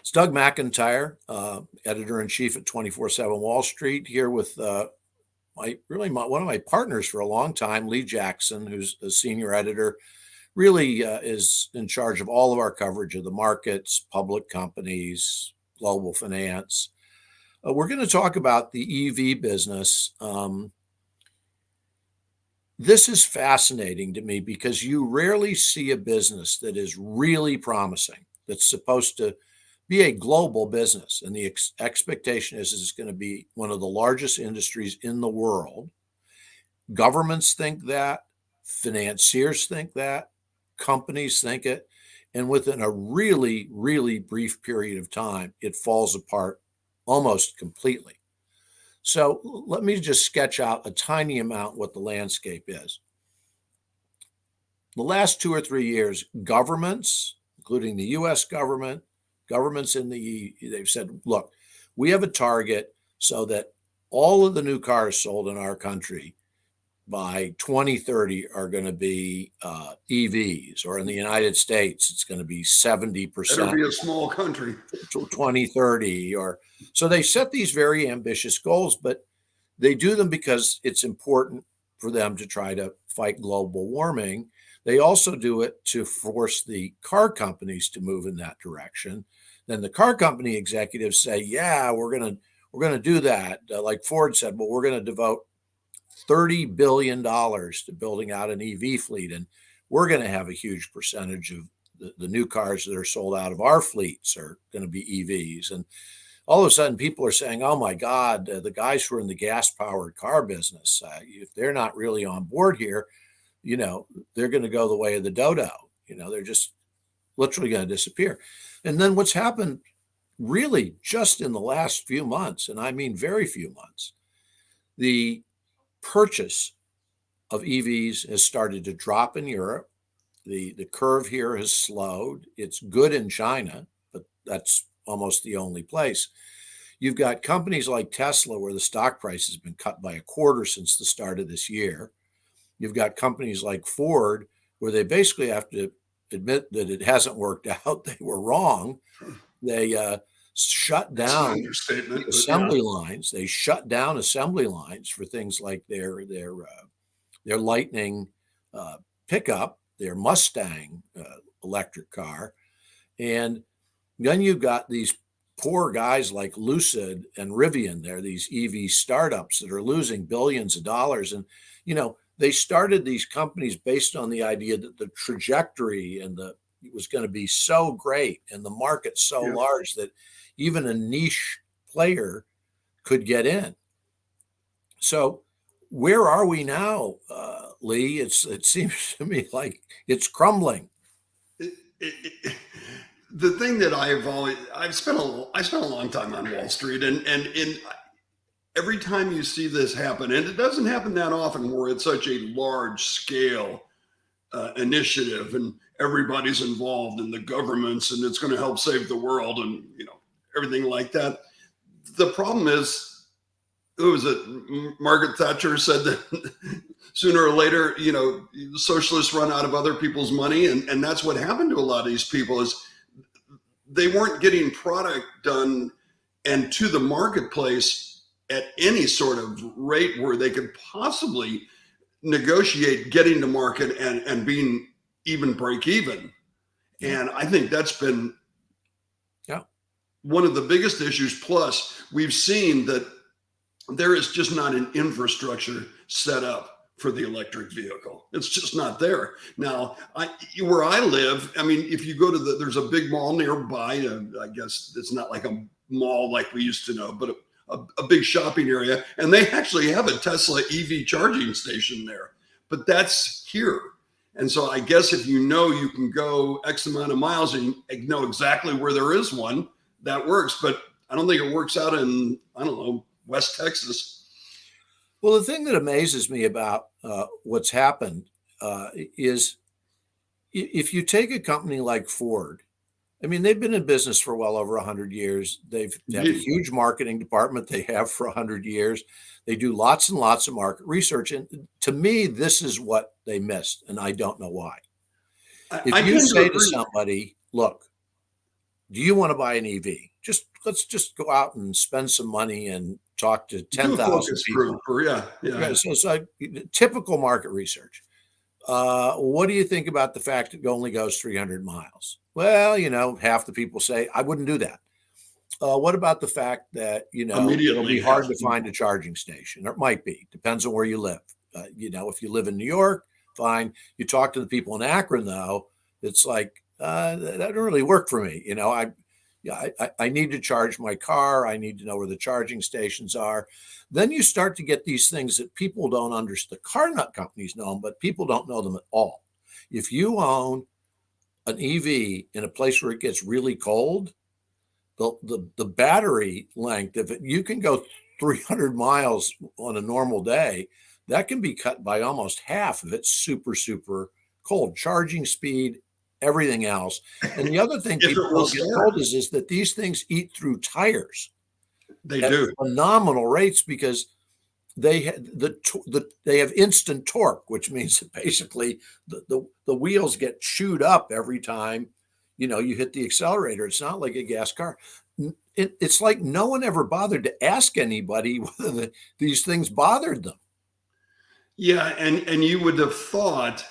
It's Doug McIntyre, editor-in-chief at 24/7 Wall Street, here with one of my partners for a long time, Lee Jackson, who's a senior editor, really is in charge of all of our coverage of the markets, public companies, global finance. We're going to talk about the EV business. This is fascinating to me because you rarely see a business that is really promising, that's supposed to be a global business. And the expectation is it's going to be one of the largest industries in the world. Governments think that, financiers think that, companies think it. And within a really, really brief period of time, it falls apart almost completely. So let me just sketch out a tiny amount what the landscape is. The last 2 or 3 years, governments, including the US government, governments in they've said, look, we have a target so that all of the new cars sold in our country by 2030 are going to be EVs, or in the United States, it's going to be 70%. It'll be a small country. 2030, or so they set these very ambitious goals, but they do them because it's important for them to try to fight global warming. They also do it to force the car companies to move in that direction. Then the car company executives say, yeah, we're going to do that. Like Ford said, well, we're going to devote $30 billion to building out an EV fleet. And we're going to have a huge percentage of the new cars that are sold out of our fleets are going to be EVs. And all of a sudden people are saying, oh my God, the guys who are in the gas powered car business, if they're not really on board here, they're going to go the way of the dodo. They're just literally going to disappear. And then what's happened really just in the last few months, and I mean very few months, the purchase of EVs has started to drop in Europe. The curve here has slowed. It's good in China, but that's almost the only place. You've got companies like Tesla, where the stock price has been cut by a quarter since the start of this year. You've got companies like Ford, where they basically have to admit that it hasn't worked out. They were wrong. They shut down assembly lines. They shut down assembly lines for things like their Lightning pickup, their Mustang electric car. And then you've got these poor guys like Lucid and Rivian. They're these EV startups that are losing billions of dollars. And, they started these companies based on the idea that the trajectory and it was going to be so great and the market so large that even a niche player could get in. So where are we now, Lee? It seems to me like it's crumbling. The thing that I've spent a long time on Wall Street, and every time you see this happen, and it doesn't happen that often where it's such a large scale initiative and everybody's involved in the governments and it's going to help save the world and everything like that. The problem is, who was it? Margaret Thatcher said that sooner or later, socialists run out of other people's money, and that's what happened to a lot of these people. Is they weren't getting product done and to the marketplace at any sort of rate where they could possibly negotiate getting to market and being even break even. And I think that's been one of the biggest issues. Plus, we've seen that there is just not an infrastructure set up for the electric vehicle. It's just not there. Now, where I live, if you go to there's a big mall nearby. I guess it's not like a mall like we used to know, but a big shopping area. And they actually have a Tesla EV charging station there, but that's here. And so I guess if you can go X amount of miles and know exactly where there is one, that works. But I don't think it works out in, West Texas. Well, the thing that amazes me about what's happened is if you take a company like Ford, they've been in business for well over 100 years. They've had a huge marketing department. They have for 100 years. They do lots and lots of market research. And to me, this is what they missed. And I don't know why. If you say to somebody, look, do you want to buy an EV? Let's just go out and spend some money and talk to Do a 10,000 focus group, people. or yeah, Okay, yeah. so it's like typical market research. What do you think about the fact it only goes 300 miles? Well, half the people say, I wouldn't do that. What about the fact that, it'll be Immediately hard half to the find a people. charging station? Or it might be, depends on where you live. If you live in New York, fine. You talk to the people in Akron, though, it's like, that doesn't really work for me. I need to charge my car. I need to know where the charging stations are. Then you start to get these things that people don't understand. The car nut companies know them, but people don't know them at all. If you own an EV in a place where it gets really cold, the battery length, if you can go 300 miles on a normal day, that can be cut by almost half if it's super, super cold. Charging speed, everything else. And the other thing If people it will don't get start, told is that these things eat through tires they at do. phenomenal rates because they have instant torque, which means that basically the wheels get chewed up every time you hit the accelerator. It's not like a gas car. It's like no one ever bothered to ask anybody whether these things bothered them. Yeah, and you would have thought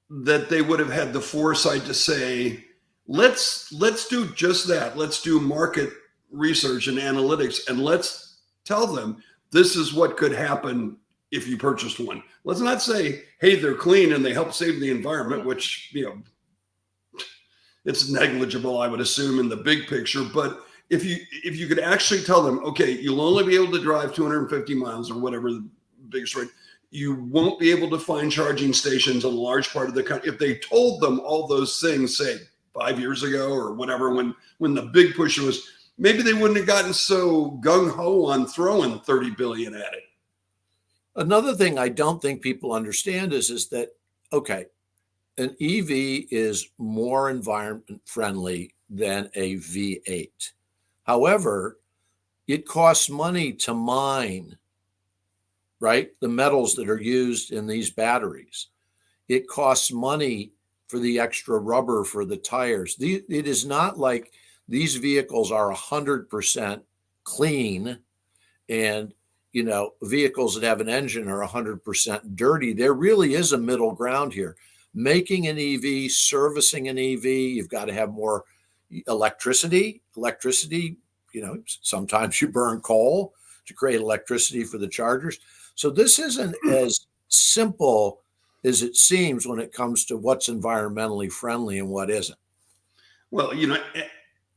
that they would have had the foresight to say, let's do just that. Let's do market research and analytics, and let's tell them this is what could happen if you purchased one. Let's not say, hey, they're clean and they help save the environment, which it's negligible, I would assume, in the big picture. But if you could actually tell them, okay, you'll only be able to drive 250 miles or whatever the biggest rate, you won't be able to find charging stations in a large part of the country. If they told them all those things, say 5 years ago or whatever, when the big push was, maybe they wouldn't have gotten so gung ho on throwing 30 billion at it. Another thing I don't think people understand is that, okay, an EV is more environment friendly than a V8. However, it costs money to mine, right? The metals that are used in these batteries. It costs money for the extra rubber for the tires. It is not like these vehicles are 100% clean and vehicles that have an engine are 100% dirty. There really is a middle ground here. Making an EV, servicing an EV, you've got to have more electricity. Sometimes you burn coal to create electricity for the chargers. So this isn't as simple as it seems when it comes to what's environmentally friendly and what isn't. Well,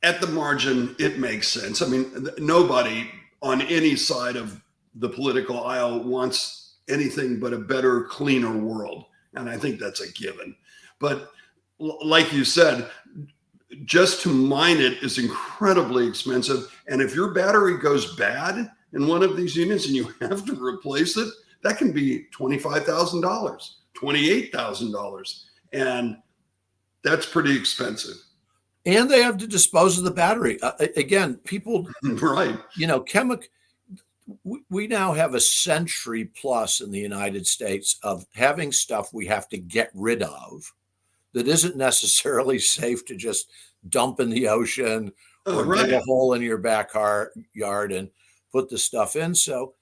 at the margin, it makes sense. I mean, nobody on any side of the political aisle wants anything but a better, cleaner world. And I think that's a given. But like you said, just to mine it is incredibly expensive. And if your battery goes bad in one of these units and you have to replace it, that can be $25,000, $28,000. And that's pretty expensive. And they have to dispose of the battery. Again, people, Right. We now have a century plus in the United States of having stuff we have to get rid of that isn't necessarily safe to just dump in the ocean or dig a hole in your backyard and put the stuff in. So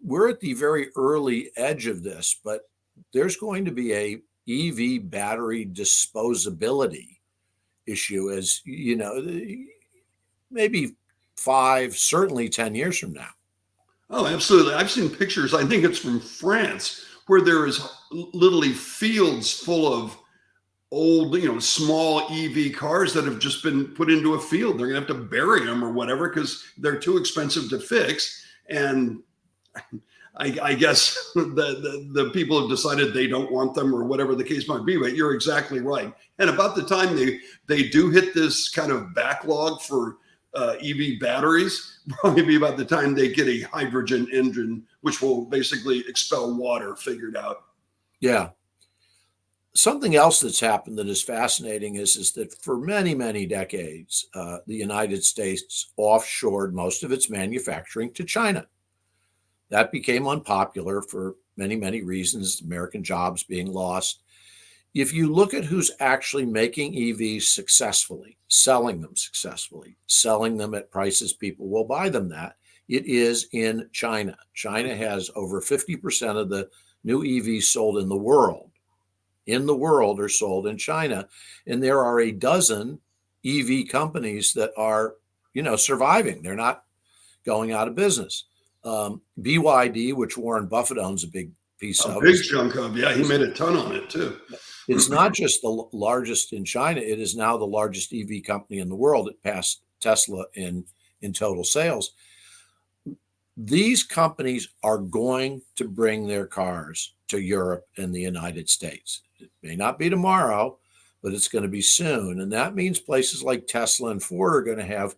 we're at the very early edge of this, but there's going to be a EV battery disposability issue, as maybe 5, certainly 10 years from now. Oh, absolutely. I've seen pictures, I think it's from France, where there is literally fields full of old, small EV cars that have just been put into a field. They're going to have to bury them or whatever because they're too expensive to fix. And I guess the people have decided they don't want them or whatever the case might be. But you're exactly right. And about the time they do hit this kind of backlog for EV batteries, probably be about the time they get a hydrogen engine, which will basically expel water, figured out. Yeah. Something else that's happened that is fascinating is that for many, many decades, the United States offshored most of its manufacturing to China. That became unpopular for many, many reasons, American jobs being lost. if you look at who's actually making EVs successfully, selling them at prices people will buy them at, it is in China. China has over 50% of the new EVs sold in the world are sold in China. And there are a dozen EV companies that are, surviving. They're not going out of business. BYD, which Warren Buffett owns a big piece A of. big chunk of, yeah, he made a ton on it too. It's not just the largest in China. It is now the largest EV company in the world. It passed Tesla in total sales. These companies are going to bring their cars to Europe and the United States. It may not be tomorrow, but it's going to be soon. And that means places like Tesla and Ford are going to have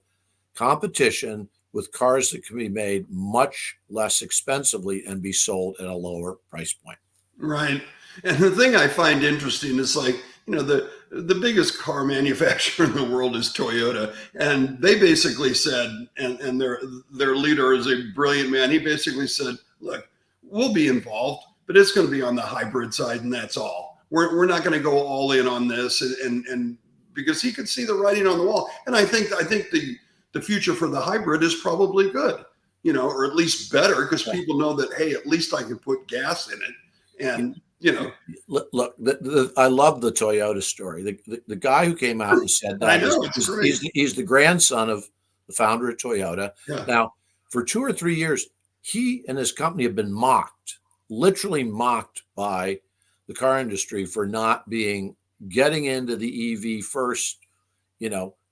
competition with cars that can be made much less expensively and be sold at a lower price point. Right. And the thing I find interesting is like, the biggest car manufacturer in the world is Toyota. And they basically said, and their leader is a brilliant man. He basically said, look, we'll be involved, but it's going to be on the hybrid side. And that's all. We're not going to go all in on this. And because he could see the writing on the wall. And I think the future for the hybrid is probably good, or at least better, because people know that, hey, at least I can put gas in it. And, look, I love the Toyota story. The guy who came out and said that, I know, he's the grandson of the founder of Toyota. Yeah. Now, for 2 or 3 years, he and his company have been literally mocked by the car industry for not getting into the EV first,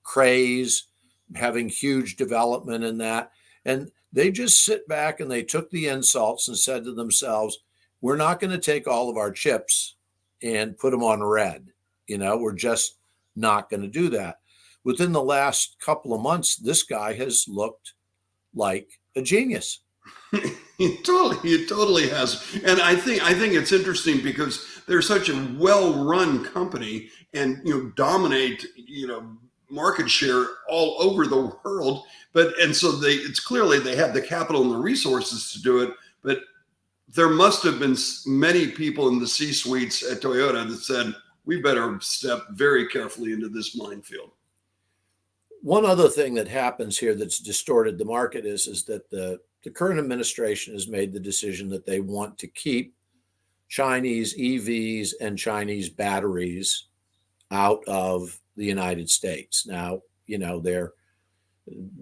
craze, having huge development in that. And they just sit back and they took the insults and said to themselves, we're not going to take all of our chips and put them on red. We're just not going to do that. Within the last couple of months, this guy has looked like a genius. He totally has. And I think it's interesting because they're such a well-run company and, dominate, market share all over the world. And so it's clearly they have the capital and the resources to do it, but there must have been many people in the C-suites at Toyota that said, we better step very carefully into this minefield. One other thing that happens here that's distorted the market is that the current administration has made the decision that they want to keep Chinese EVs and Chinese batteries out of the United States. Now,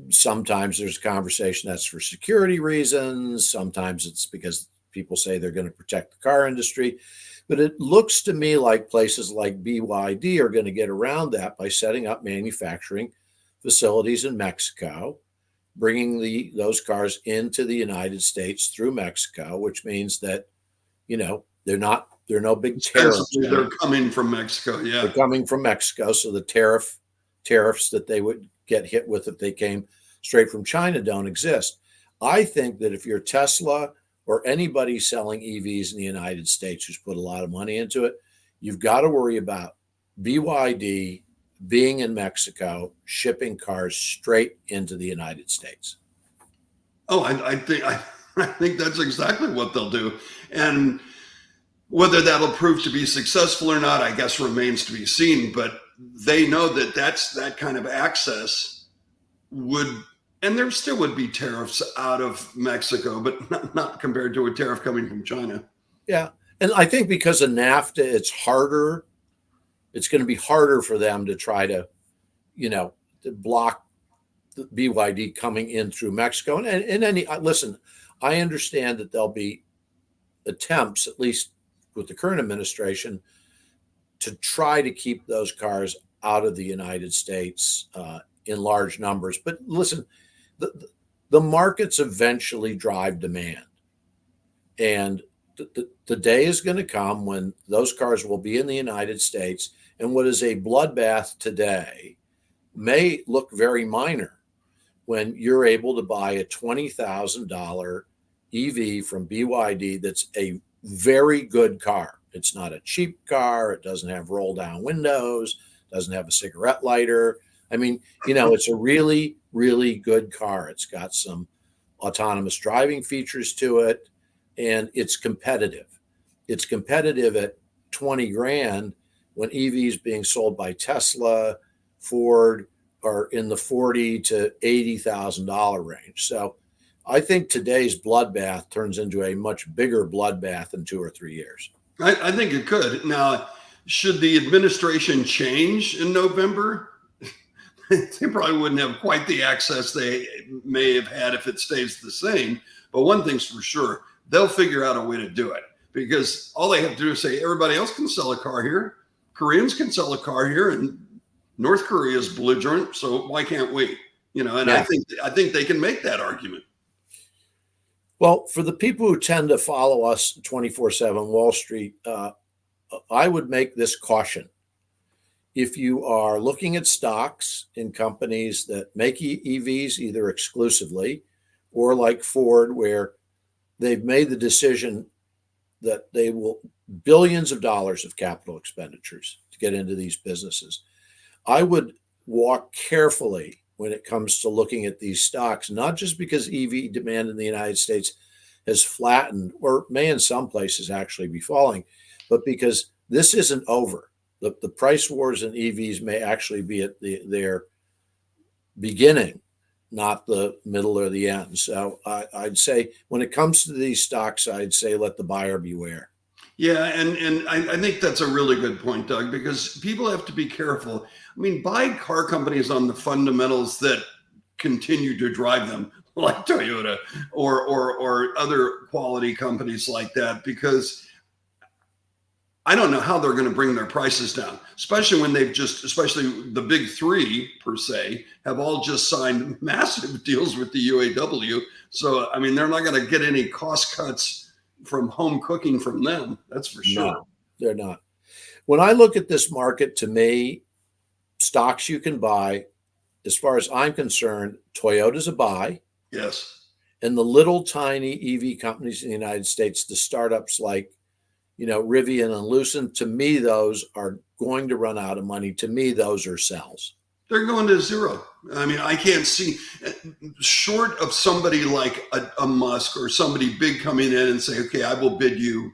sometimes there's conversation that's for security reasons. Sometimes it's because people say they're going to protect the car industry. But it looks to me like places like BYD are going to get around that by setting up manufacturing facilities in Mexico, bringing those cars into the United States through Mexico, which means that, they're no big tariffs. They're coming from Mexico. Yeah. They're coming from Mexico. So the tariffs that they would get hit with if they came straight from China don't exist. I think that if you're Tesla or anybody selling EVs in the United States who's put a lot of money into it, you've got to worry about BYD being in Mexico, shipping cars straight into the United States. Oh, I think that's exactly what they'll do. And whether that'll prove to be successful or not, I guess remains to be seen. But they know that kind of access and there still would be tariffs out of Mexico, but not compared to a tariff coming from China. Yeah. And I think because of NAFTA, it's going to be harder for them to try to, to block the BYD coming in through Mexico. And listen, I understand that there'll be attempts, at least with the current administration, to try to keep those cars out of the United States in large numbers. But listen, the markets eventually drive demand. And the day is going to come when those cars will be in the United States. And what is a bloodbath today may look very minor when you're able to buy a $20,000 EV from BYD that's a very good car. It's not a cheap car. It doesn't have roll down windows, doesn't have a cigarette lighter. I mean, it's a really, really good car. It's got some autonomous driving features to it, and it's competitive. It's competitive at 20 grand when EVs being sold by Tesla, Ford are in the $40,000 to $80,000 range. So I think today's bloodbath turns into a much bigger bloodbath in 2 or 3 years. I think it could. Now, should the administration change in November? They probably wouldn't have quite the access they may have had if it stays the same. But one thing's for sure, they'll figure out a way to do it, because all they have to do is say, everybody else can sell a car here. Koreans can sell a car here, and North Korea is belligerent, so why can't we? And Yeah. I think they can make that argument. Well, for the people who tend to follow us 24/7 Wall Street, I would make this caution. If you are looking at stocks in companies that make EVs either exclusively or like Ford, where they've made the decision that they will billions of dollars of capital expenditures to get into these businesses, I would walk carefully when it comes to looking at these stocks, not just because EV demand in the United States has flattened or may in some places actually be falling, but because this isn't over. The price wars in EVs may actually be at their beginning, not the middle or the end. So I'd say when it comes to these stocks, I'd say let the buyer beware. Yeah, and I think that's a really good point, Doug, because people have to be careful. I mean, buy car companies on the fundamentals that continue to drive them, like Toyota or other quality companies like that, because I don't know how they're going to bring their prices down, especially when especially the big three per se, have all just signed massive deals with the UAW. So, I mean, they're not going to get any cost cuts from home cooking from them. That's for sure. No, they're not. When I look at this market, to me, stocks you can buy, as far as I'm concerned, Toyota's a buy. Yes. And the little tiny EV companies in the United States, the startups like Rivian and Lucent, to me, those are going to run out of money. To me, those are sells. They're going to zero. I mean, I can't see, short of somebody like a Musk or somebody big coming in and say, okay, I will bid you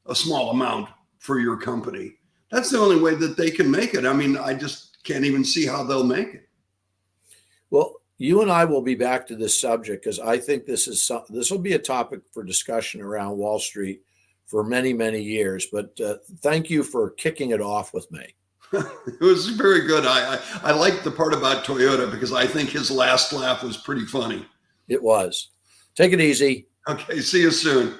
a small amount for your company. That's the only way that they can make it. I mean, I just can't even see how they'll make it. Well, you and I will be back to this subject because I think this will be a topic for discussion around Wall Street for many, many years. But thank you for kicking it off with me. It was very good. I liked the part about Toyota because I think his last laugh was pretty funny. It was. Take it easy. Okay, see you soon.